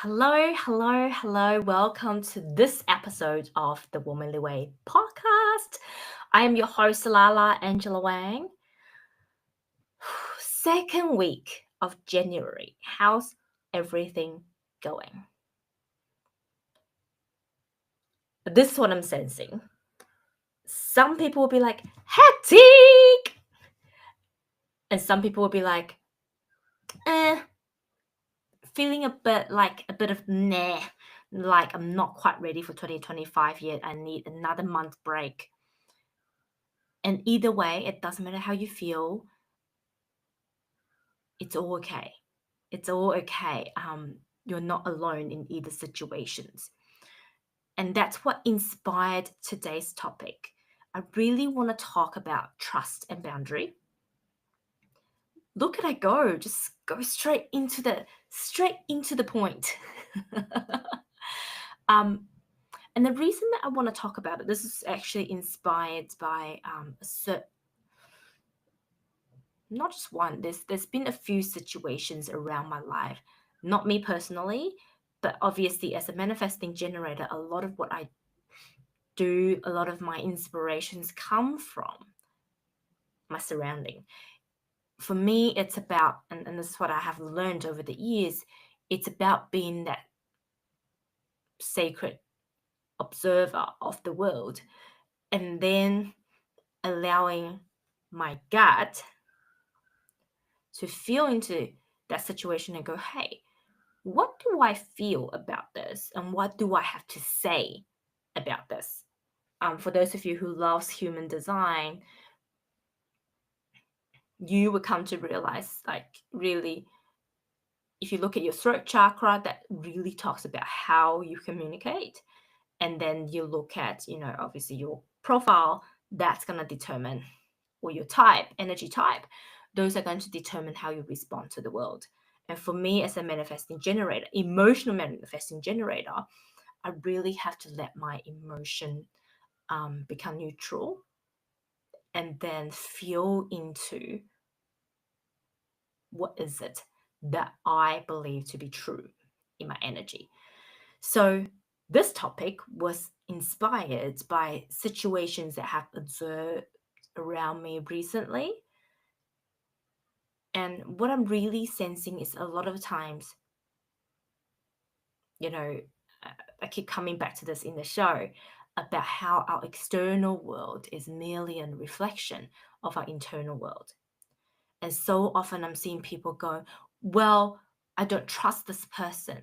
Hello, hello, hello. Welcome to this episode of the Womanly Way podcast. I am your host, Lala Angela Wang. Second week of January. How's everything going? This is what I'm sensing. Some people will be like, hectic! And some people will be like, feeling a bit of nah, like I'm not quite ready for 2025 yet. I need another month break. And either way, it doesn't matter how you feel. It's all okay. It's all okay. You're not alone in either situations. And that's what inspired today's topic. I really want to talk about trust and boundary. Look at I go, just go straight into the point. And the reason that I want to talk about it, this is actually inspired by not just one. There's been a few situations around my life, not me personally, but obviously as a manifesting generator, a lot of what I do, a lot of my inspirations come from my surrounding. For me, it's about, and this is what I have learned over the years, it's about being that sacred observer of the world and then allowing my gut to feel into that situation and go, hey, what do I feel about this? And what do I have to say about this? For those of you who loves human design, you will come to realize, like, really, if you look at your throat chakra, that really talks about how you communicate. And then you look at, obviously your profile, that's going to determine, or your type, energy type, those are going to determine how you respond to the world. And for me, as a manifesting generator, emotional manifesting generator, I really have to let my emotion become neutral and then feel into what is it that I believe to be true in my energy. So this topic was inspired by situations that have observed around me recently. And what I'm really sensing is a lot of times, you know, I keep coming back to this in the show about how our external world is merely a reflection of our internal world. And so often I'm seeing people go, well, I don't trust this person.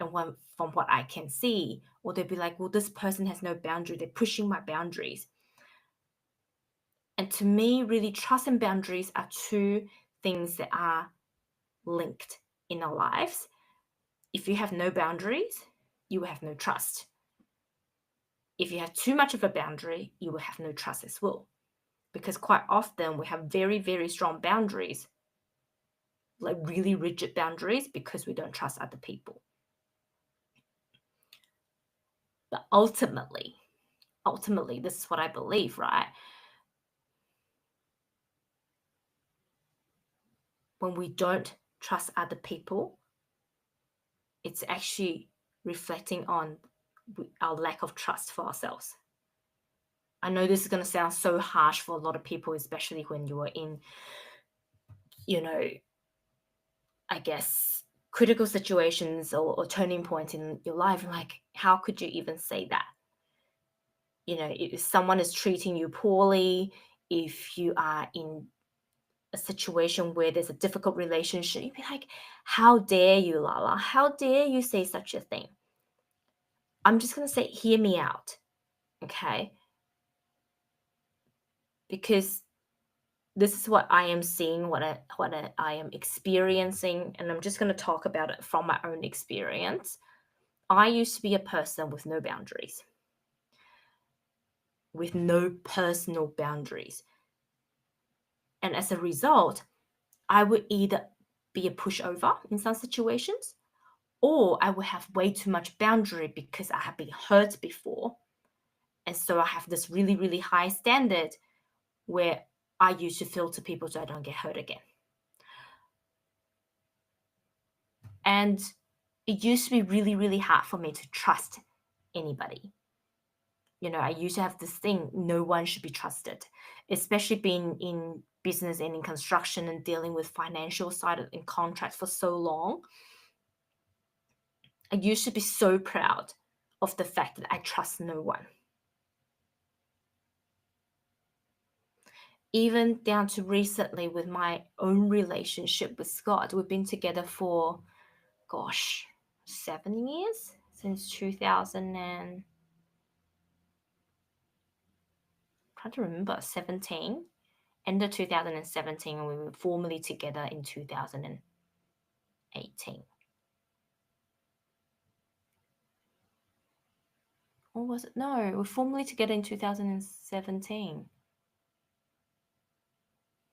And from what I can see, or they'll be like, well, this person has no boundary. They're pushing my boundaries. And to me, really, trust and boundaries are two things that are linked in our lives. If you have no boundaries, you will have no trust. If you have too much of a boundary, you will have no trust as well. Because quite often we have very, very strong boundaries, like really rigid boundaries, because we don't trust other people. But ultimately, this is what I believe, right? When we don't trust other people, it's actually reflecting on our lack of trust for ourselves. I know this is going to sound so harsh for a lot of people, especially when you are in, I guess, critical situations or turning points in your life. Like, how could you even say that? If someone is treating you poorly, if you are in a situation where there's a difficult relationship, you'd be like, how dare you, Lala? How dare you say such a thing? I'm just going to say, hear me out, okay? Because this is what I am seeing, what I am experiencing, and I'm just going to talk about it from my own experience. I used to be a person with no boundaries, with no personal boundaries. And as a result, I would either be a pushover in some situations, or I would have way too much boundary because I have been hurt before. And so I have this really, really high standard where I used to filter people so I don't get hurt again. And It used to be really, really hard for me to trust anybody. I used to have this thing, no one should be trusted, especially being in business and in construction and dealing with financial side in contracts for so long. I used to be so proud of the fact that I trust no one. Even down to recently with my own relationship with Scott, we've been together for, gosh, 7 years since 2000 and trying to remember 17, end of 2017, and we were formally together in 2018. Or was it? No, we were formally together in 2017.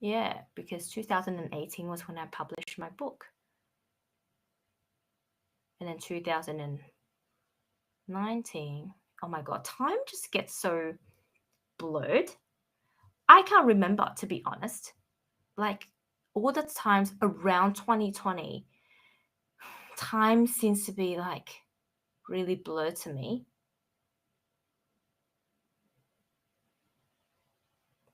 Yeah, because 2018 was when I published my book. And then 2019, oh my God, time just gets so blurred. I can't remember, to be honest. Like all the times around 2020, time seems to be like really blurred to me.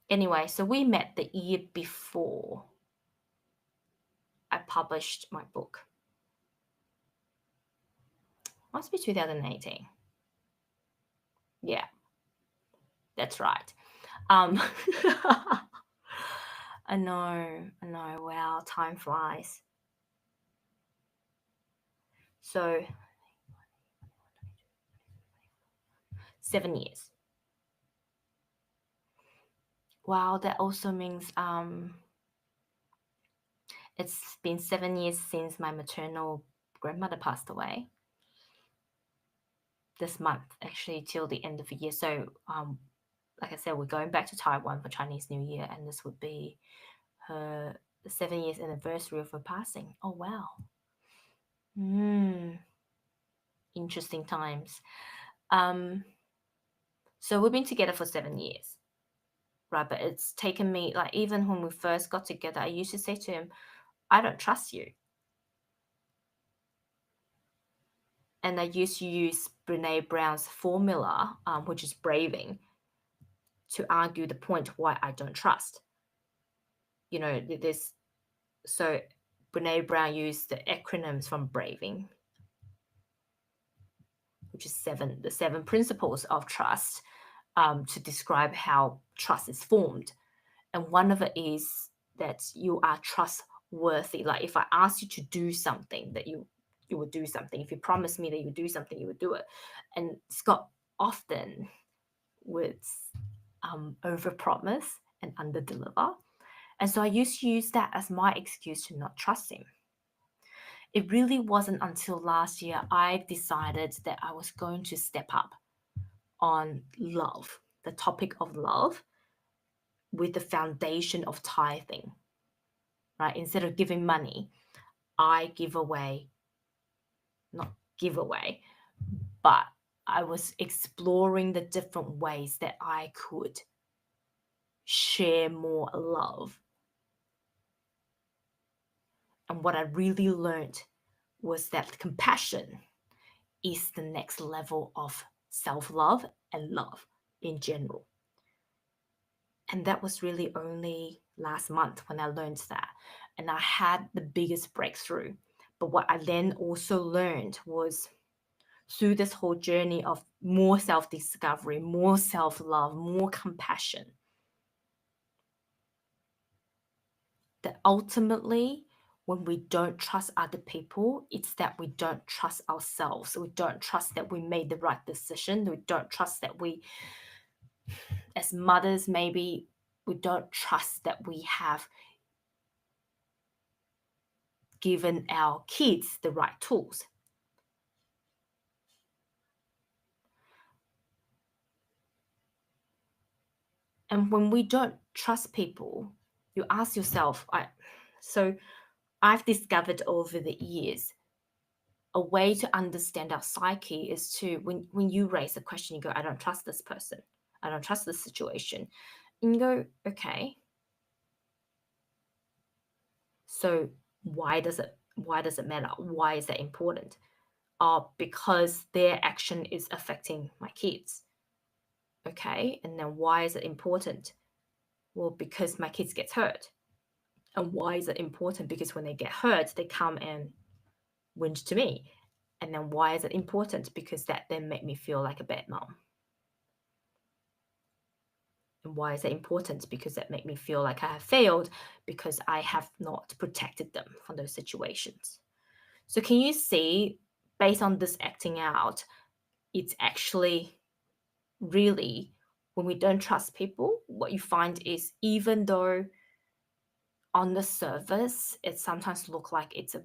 Anyway, so we met the year before I published my book. Must be 2018. Yeah, that's right. I know. Wow, time flies. So 7 years. Wow, that also means it's been 7 years since my maternal grandmother passed away. This month, actually, till the end of the year. So, like I said, we're going back to Taiwan for Chinese New Year, and this would be her 7 years anniversary of her passing. Oh wow. Interesting times. So we've been together for 7 years, right? But it's taken me, like, even when we first got together, I used to say to him, I don't trust you. And I used to use Brene Brown's formula, which is braving, to argue the point why I don't trust. This. So Brene Brown used the acronyms from braving, which is the seven principles of trust, to describe how trust is formed. And one of it is that you are trustworthy. Like if I ask you to do something, that you would do something. If you promise me that you would do something, you would do it. And Scott often would overpromise and underdeliver. And so I used to use that as my excuse to not trust him. It really wasn't until last year I decided that I was going to step up on love, the topic of love, with the foundation of tithing, right? Instead of giving money, I give away, not give away, but I was exploring the different ways that I could share more love. And what I really learned was that compassion is the next level of self love and love in general. And that was really only last month when I learned that. And I had the biggest breakthrough. But what I then also learned was through this whole journey of more self discovery, more self love, more compassion, that ultimately, when we don't trust other people, it's that we don't trust ourselves. We don't trust that we made the right decision. We don't trust that we, as mothers, maybe we don't trust that we have given our kids the right tools. And when we don't trust people, you ask yourself, so I've discovered over the years a way to understand our psyche is to, when you raise a question, you go, I don't trust this person. I don't trust this situation. And you go, okay. So why does it matter? Why is that important? are because their action is affecting my kids. Okay, and then why is it important? Well, because my kids gets hurt. And why is it important? Because when they get hurt, they come and whinge to me. And then why is it important? Because that then make me feel like a bad mom. And why is it important? Because that make me feel like I have failed because I have not protected them from those situations. So can you see, based on this acting out, it's actually really when we don't trust people, what you find is even though on the surface it sometimes look like it's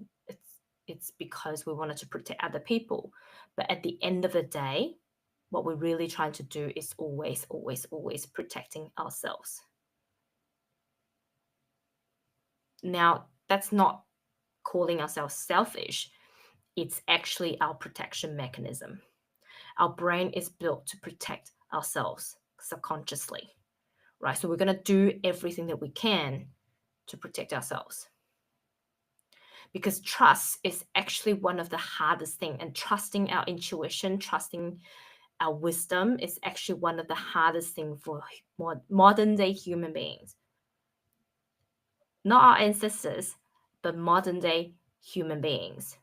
because we wanted to protect other people, but at the end of the day, what we're really trying to do is always protecting ourselves. Now, that's not calling ourselves selfish, it's actually our protection mechanism. Our brain is built to protect ourselves subconsciously, right? So we're going to do everything that we can to protect ourselves. Because trust is actually one of the hardest thing, and trusting our intuition, trusting our wisdom is actually one of the hardest thing for modern day human beings. Not our ancestors, but modern day human beings.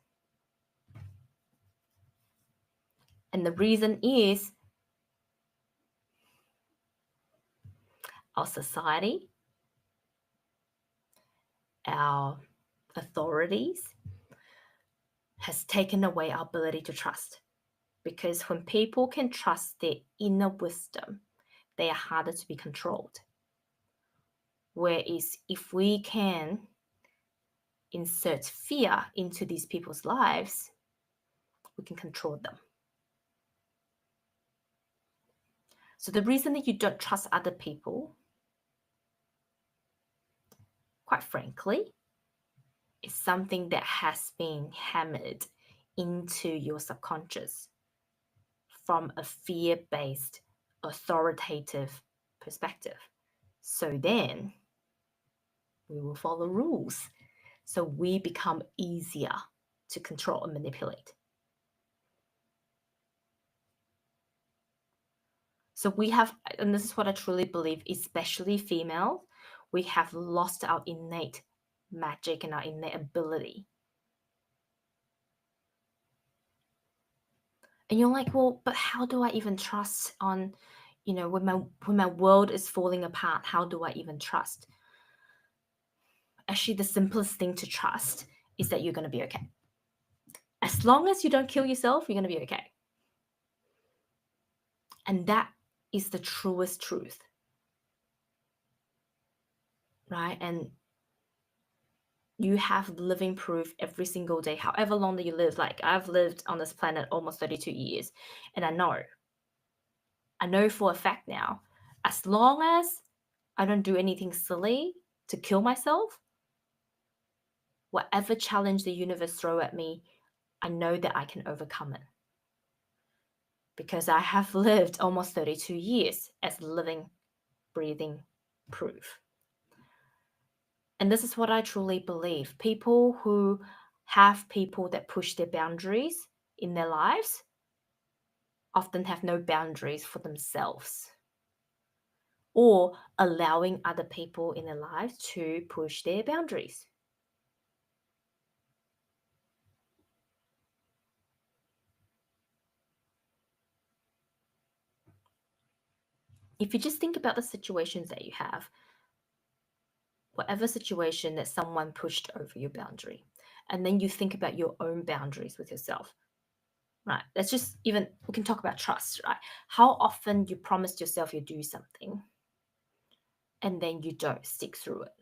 And the reason is our society, our authorities has taken away our ability to trust. Because when people can trust their inner wisdom, they are harder to be controlled. Whereas if we can insert fear into these people's lives, we can control them. So the reason that you don't trust other people, quite frankly, is something that has been hammered into your subconscious from a fear-based, authoritative perspective. So then we will follow rules. So we become easier to control and manipulate. So we have, and this is what I truly believe, especially females, we have lost our innate magic and our innate ability. And you're like, well, but how do I even trust on, when my world is falling apart, how do I even trust? Actually, the simplest thing to trust is that you're going to be okay. As long as you don't kill yourself, you're going to be okay. And that is the truest truth. Right? And you have living proof every single day, however long that you live. Like I've lived on this planet almost 32 years, and I know for a fact now, as long as I don't do anything silly to kill myself, whatever challenge the universe throw at me, I know that I can overcome it. Because I have lived almost 32 years as living, breathing proof. And this is what I truly believe. People who have people that push their boundaries in their lives often have no boundaries for themselves or allowing other people in their lives to push their boundaries. If you just think about the situations that you have, whatever situation that someone pushed over your boundary, and then you think about your own boundaries with yourself, right? Let's just even, we can talk about trust, right? How often you promised yourself you do something and then you don't stick through it?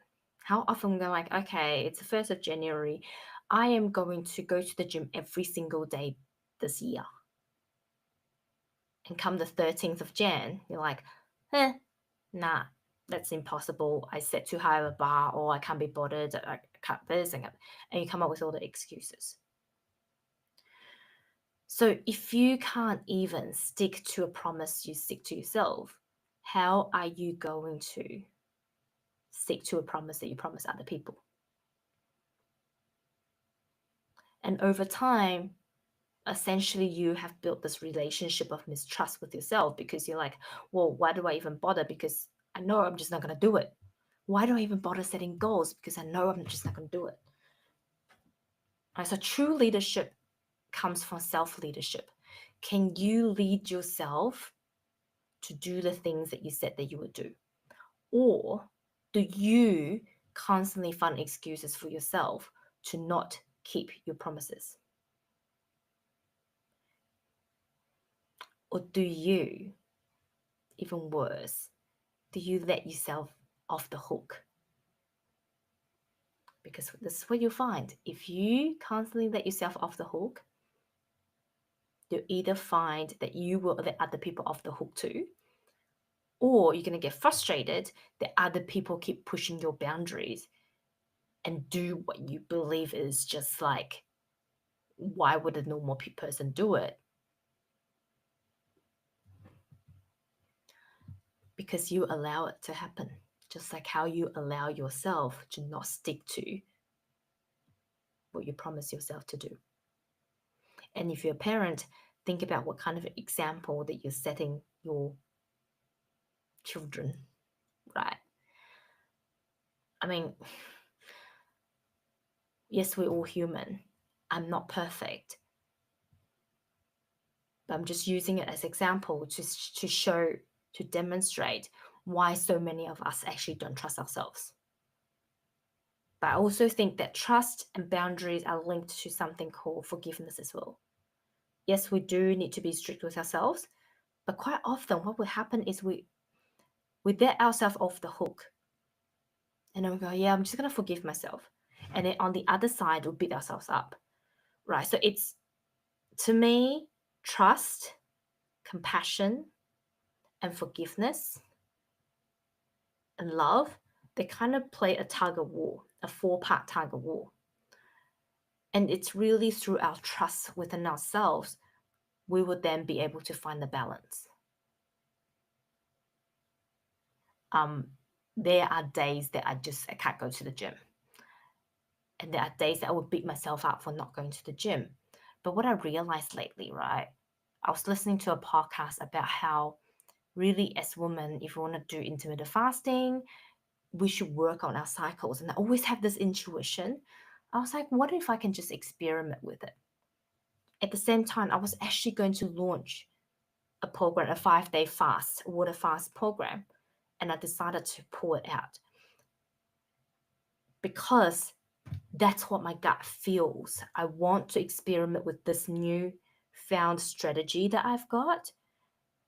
How often we're like, okay, it's the 1st of January. I am going to go to the gym every single day this year. And come the 13th of Jan, you're like, nah, that's impossible. I set too high of a bar, or I can't be bothered. I can't this, and you come up with all the excuses. So if you can't even stick to a promise you stick to yourself, how are you going to stick to a promise that you promise other people? And over time, essentially you have built this relationship of mistrust with yourself because you're like, well, why do I even bother? Because I know I'm just not going to do it. Why do I even bother setting goals? Because I know I'm just not going to do it. Right, so true leadership comes from self-leadership. Can you lead yourself to do the things that you said that you would do? Or do you constantly find excuses for yourself to not keep your promises? Or do you, even worse, do you let yourself off the hook? Because this is what you find. If you constantly let yourself off the hook, you either find that you will let other people off the hook too, or you're going to get frustrated that other people keep pushing your boundaries and do what you believe is just like, why would a normal person do it? Because you allow it to happen, just like how you allow yourself to not stick to what you promise yourself to do. And if you're a parent, think about what kind of example that you're setting your children, right? I mean, yes, we're all human. I'm not perfect, but I'm just using it as example to show, to demonstrate why so many of us actually don't trust ourselves. But I also think that trust and boundaries are linked to something called forgiveness as well. Yes, we do need to be strict with ourselves, but quite often what will happen is we let ourselves off the hook. And then we go, yeah, I'm just gonna forgive myself. And then on the other side, we'll beat ourselves up. Right. So it's, to me, trust, compassion, and forgiveness and love, they kind of play a tug of war, a four-part tug of war. And it's really through our trust within ourselves, we would then be able to find the balance. Um, there are days that I can't go to the gym. And there are days that I would beat myself up for not going to the gym. But what I realized lately, right? I was listening to a podcast about how really as women, if we want to do intermittent fasting, we should work on our cycles. And I always have this intuition. I was like, what if I can just experiment with it? At the same time, I was actually going to launch a program, a 5-day fast, water fast program. And I decided to pull it out because that's what my gut feels. I want to experiment with this new found strategy that I've got.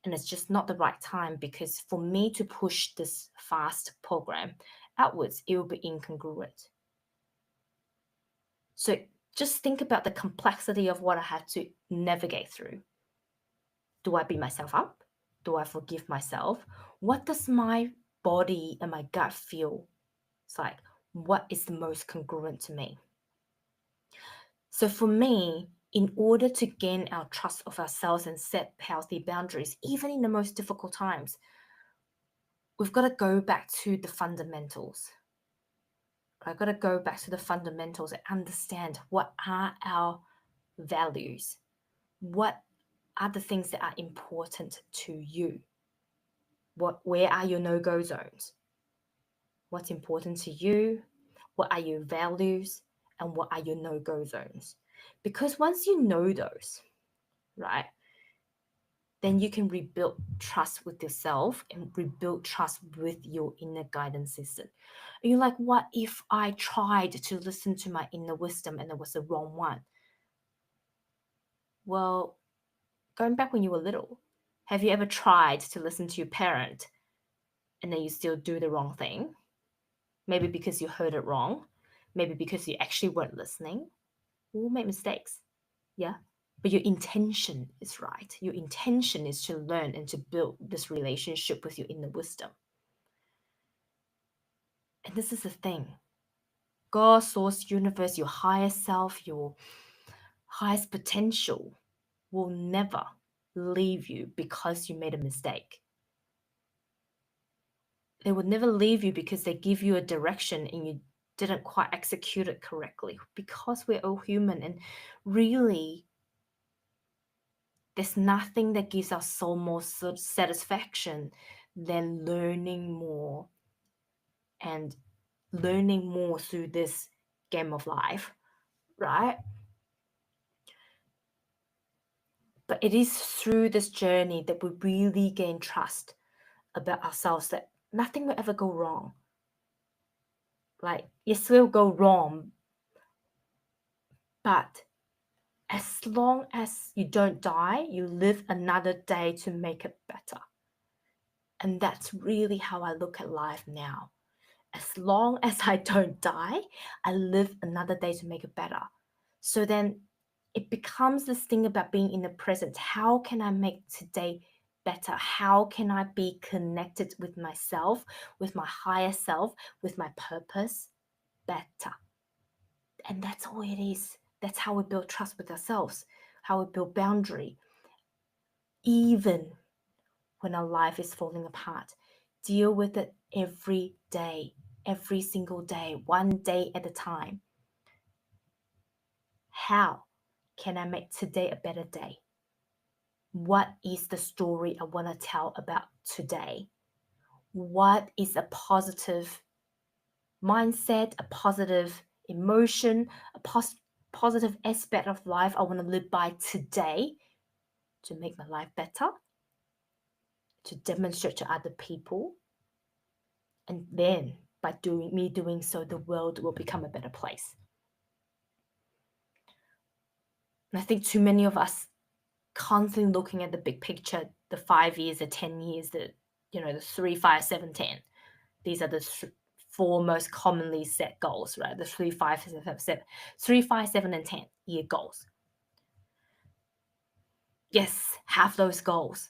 And it's just not the right time because for me to push this fast program outwards, it will be incongruent. So just think about the complexity of what I had to navigate through. Do I beat myself up? Do I forgive myself? What does my body and my gut feel? It's like, what is the most congruent to me? So for me, in order to gain our trust of ourselves and set healthy boundaries, even in the most difficult times, we've got to go back to the fundamentals. I've got to go back to the fundamentals and understand what are our values, what are the things that are important to you, where are your no-go zones, what's important to you, what are your values, and what are your no-go zones. Because once you know those, right, then you can rebuild trust with yourself and rebuild trust with your inner guidance system. And you're like, what if I tried to listen to my inner wisdom and it was the wrong one? Well, going back when you were little, have you ever tried to listen to your parent and then you still do the wrong thing? Maybe because you heard it wrong, maybe because you actually weren't listening. We all make mistakes. Yeah. But your intention is right. Your intention is to learn and to build this relationship with your inner wisdom. And this is the thing. God, source, universe, your higher self, your highest potential will never leave you because you made a mistake. They would never leave you because they give you a direction and you didn't quite execute it correctly, because we're all human. And really, There's nothing that gives our soul more satisfaction than learning more and learning more through this game of life, right? But it is through this journey that we really gain trust about ourselves, that nothing will ever go wrong. Like, yes, will go wrong, but as long as you don't die, you live another day to make it better. And that's really how I look at life now. As long as I don't die, I live another day to make it better. So then it becomes this thing about being in the present. How can I make today better? How can I be connected with myself, with my higher self, with my purpose better? And that's all it is. That's how we build trust with ourselves, how we build boundary, even when our life is falling apart. Deal with it every day, every single day, one day at a time. How can I make today a better day? What is the story I want to tell about today? What is a positive mindset, a positive emotion, a positive aspect of life I want to live by today to make my life better, to demonstrate to other people? And then by doing so, the world will become a better place. And I think too many of us constantly looking at the big picture, the 5 years, the 10 years, the 3, 5, 7, 10. These are the four most commonly set goals, right? The 3, 5, 7, 3, 5, 7, and 10-year goals. Yes, have those goals.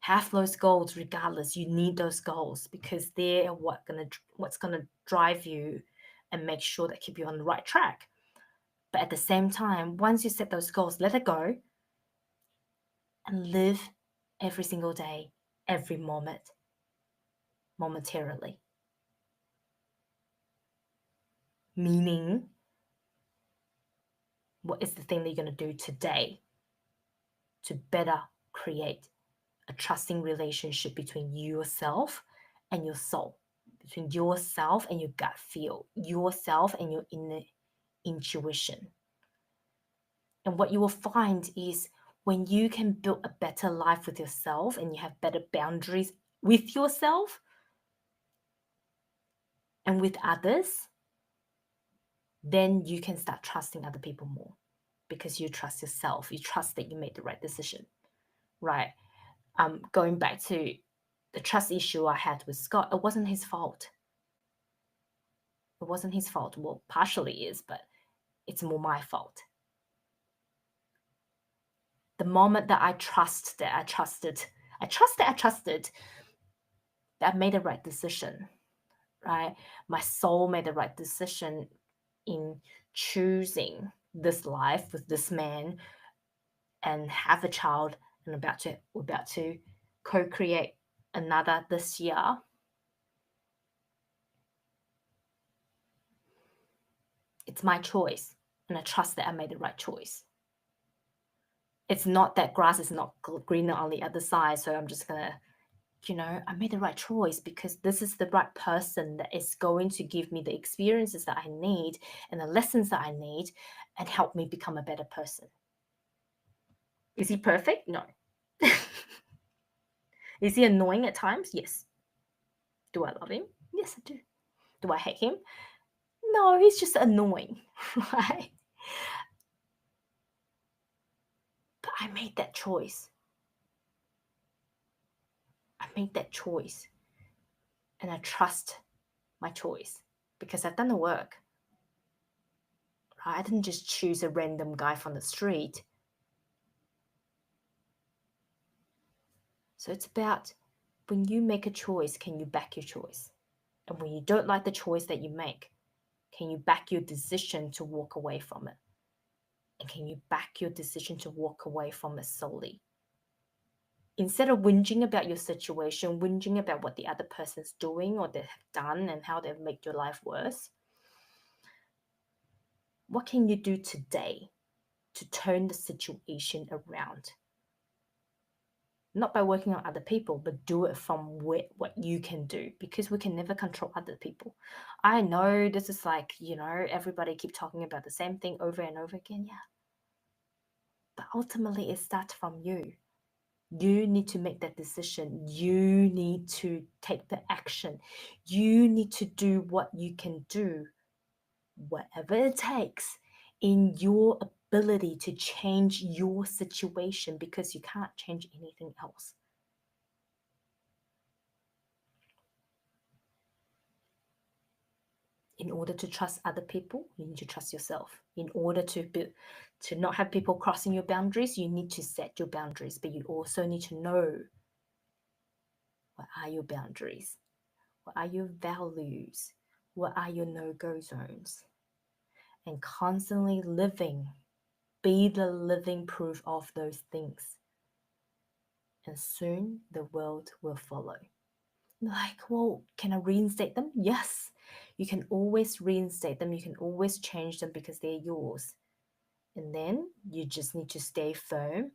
Have those goals regardless. You need those goals because they're what's gonna drive you and make sure that keep you on the right track. But at the same time, once you set those goals, let it go and live every single day, every moment, momentarily. Meaning, what is the thing that you're going to do today to better create a trusting relationship between yourself and your soul, between yourself and your gut feel, yourself and your inner intuition? And what you will find is when you can build a better life with yourself and you have better boundaries with yourself and with others, then you can start trusting other people more because you trust yourself. You trust that you made the right decision, right? Going back to the trust issue I had with Scott, it wasn't his fault. It wasn't his fault. Well, partially is, but it's more my fault. The moment that I trusted, that I made the right decision, right? My soul made the right decision in choosing this life with this man and have a child and we're about to co-create another this year. It's my choice, and I trust that I made the right choice. It's not that grass is not greener on the other side, so I'm just gonna, I made the right choice because this is the right person that is going to give me the experiences that I need and the lessons that I need and help me become a better person. Is he perfect? No. Is he annoying at times? Yes. Do I love him? Yes, I do. Do I hate him? No, he's just annoying, right? But I made that choice. I made that choice. And I trust my choice because I've done the work. Right? I didn't just choose a random guy from the street. So it's about when you make a choice, can you back your choice? And when you don't like the choice that you make, can you back your decision to walk away from it? And can you back your decision to walk away from it solely? Instead of whinging about your situation, whinging about what the other person's doing or they have done and how they've made your life worse, what can you do today to turn the situation around? not by working on other people, but do it from what you can do, because we can never control other people. I know this is like, everybody keep talking about the same thing over and over again. Yeah. But ultimately, it starts from you. You need to make that decision. You need to take the action. You need to do what you can do, whatever it takes, in your ability to change your situation, because you can't change anything else. In order to trust other people, you need to trust yourself. In order to not have people crossing your boundaries, you need to set your boundaries, but you also need to know what are your boundaries, what are your values, what are your no-go zones, and constantly be the living proof of those things. And soon the world will follow. Like, well, can I reinstate them? Yes, you can always reinstate them. You can always change them because they're yours. And then you just need to stay firm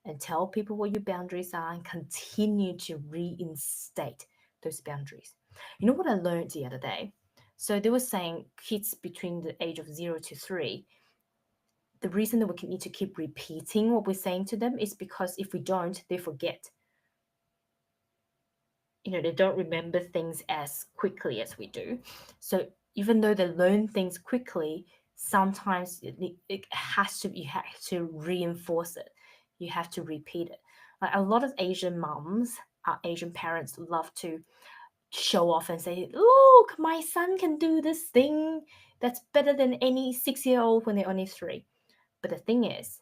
and tell people what your boundaries are and continue to reinstate those boundaries. You know what I learned the other day? So they were saying kids between the age of 0 to 3, the reason that we need to keep repeating what we're saying to them is because if we don't, they forget. They don't remember things as quickly as we do. So even though they learn things quickly, sometimes it has to, you have to reinforce it. You have to repeat it. Like a lot of Asian moms, Asian parents love to show off and say, look, my son can do this thing that's better than any 6-year-old when they're only 3. But the thing is,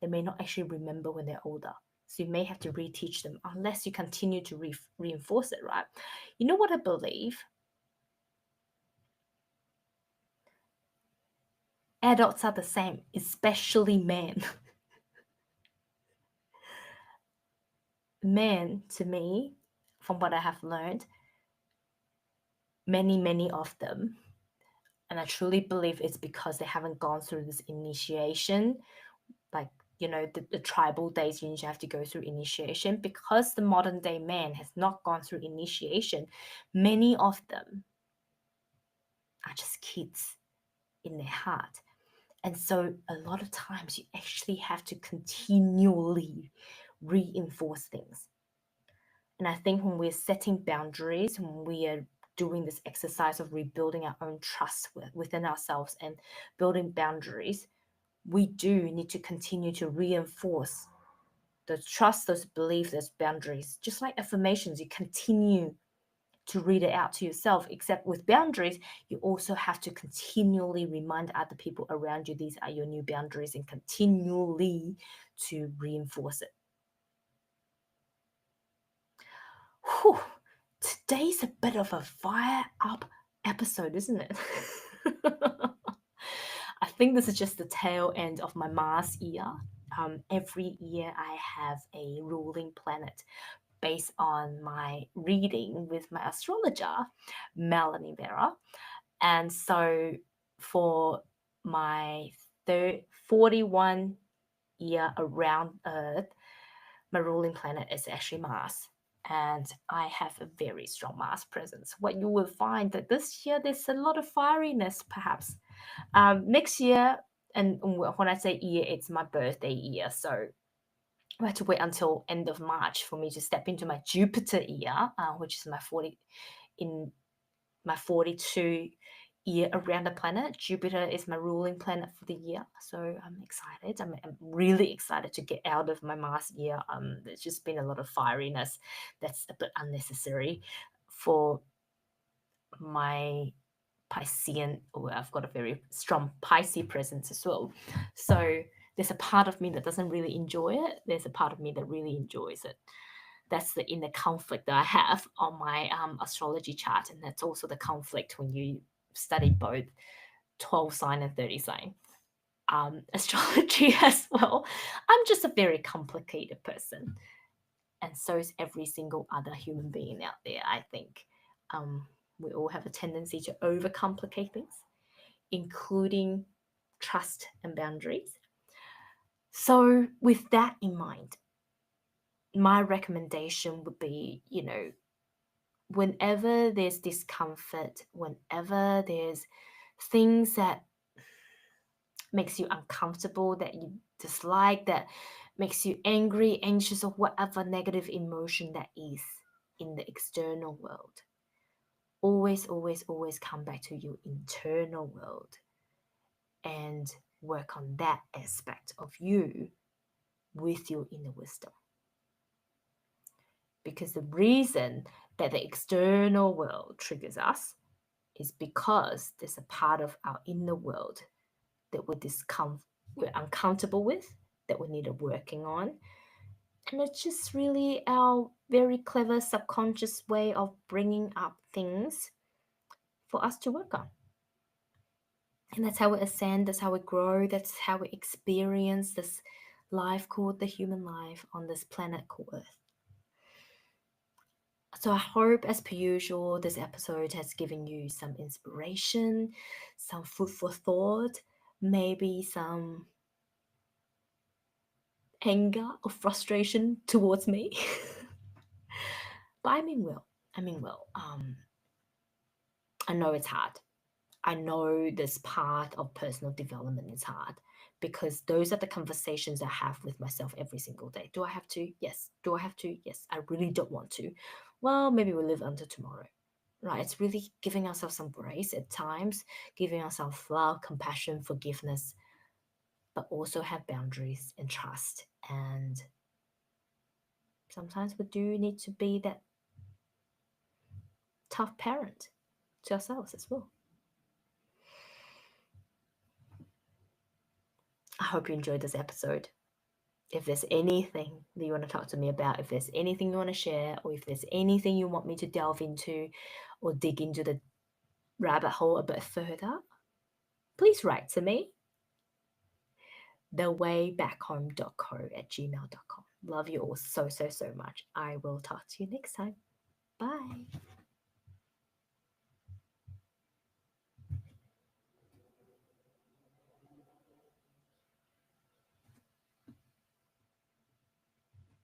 they may not actually remember when they're older. So you may have to reteach them unless you continue to reinforce it, right? You know what I believe? Adults are the same, especially men. Men, to me, from what I have learned, many of them, and I truly believe it's because they haven't gone through this initiation, like the tribal days. You have to go through initiation. Because the modern day man has not gone through initiation, many of them are just kids in their heart. And so a lot of times you actually have to continually reinforce things. And I think when we're setting boundaries, when we are doing this exercise of rebuilding our own trust within ourselves and building boundaries, we do need to continue to reinforce the trust, those beliefs, those boundaries. Just like affirmations, you continue to read it out to yourself, except with boundaries, you also have to continually remind other people around you these are your new boundaries and continually to reinforce it. Whew. Today's a bit of a fire up episode, isn't it? I think this is just the tail end of my Mars year. Every year I have a ruling planet based on my reading with my astrologer, Melanie Vera. And so for my 41 year around Earth, my ruling planet is actually Mars. And I have a very strong Mars presence. What you will find that this year there's a lot of fieriness, perhaps. Next year, and when I say year, it's my birthday year. So I had to wait until end of March for me to step into my Jupiter year, which is in my 42 year around the planet. Jupiter is my ruling planet for the year, so I'm excited. I'm really excited to get out of my Mars year. There's just been a lot of fieriness that's a bit unnecessary for my Piscean. I've got a very strong Pisces presence as well, so there's a part of me that doesn't really enjoy it. There's a part of me that really enjoys it. That's the inner conflict that I have on my astrology chart, and that's also the conflict when you study both 12 sign and 30 sign astrology as well. I'm just a very complicated person, and so is every single other human being out there. I think we all have a tendency to overcomplicate things, including trust and boundaries. So, with that in mind, my recommendation would be, whenever there's discomfort, whenever there's things that makes you uncomfortable, that you dislike, that makes you angry, anxious, or whatever negative emotion that is in the external world, always, always, always come back to your internal world and work on that aspect of you with your inner wisdom. Because the reason that the external world triggers us is because there's a part of our inner world that we're uncomfortable with, that we need to working on. And it's just really our very clever subconscious way of bringing up things for us to work on. And that's how we ascend, that's how we grow, that's how we experience this life called the human life on this planet called Earth. So I hope, as per usual, this episode has given you some inspiration, some food for thought, maybe some anger or frustration towards me. But I mean well. I mean well. I know it's hard. I know this part of personal development is hard because those are the conversations I have with myself every single day. Do I have to? Yes. Do I have to? Yes. I really don't want to. Well, maybe we'll live until tomorrow. Right? It's really giving ourselves some grace at times, giving ourselves love, compassion, forgiveness, but also have boundaries and trust. And sometimes we do need to be that tough parent to ourselves as well. I hope you enjoyed this episode. If there's anything that you want to talk to me about, if there's anything you want to share, or if there's anything you want me to delve into or dig into the rabbit hole a bit further, please write to me. thewayback@gmail.com. Love you all so, so, so much. I will talk to you next time. Bye.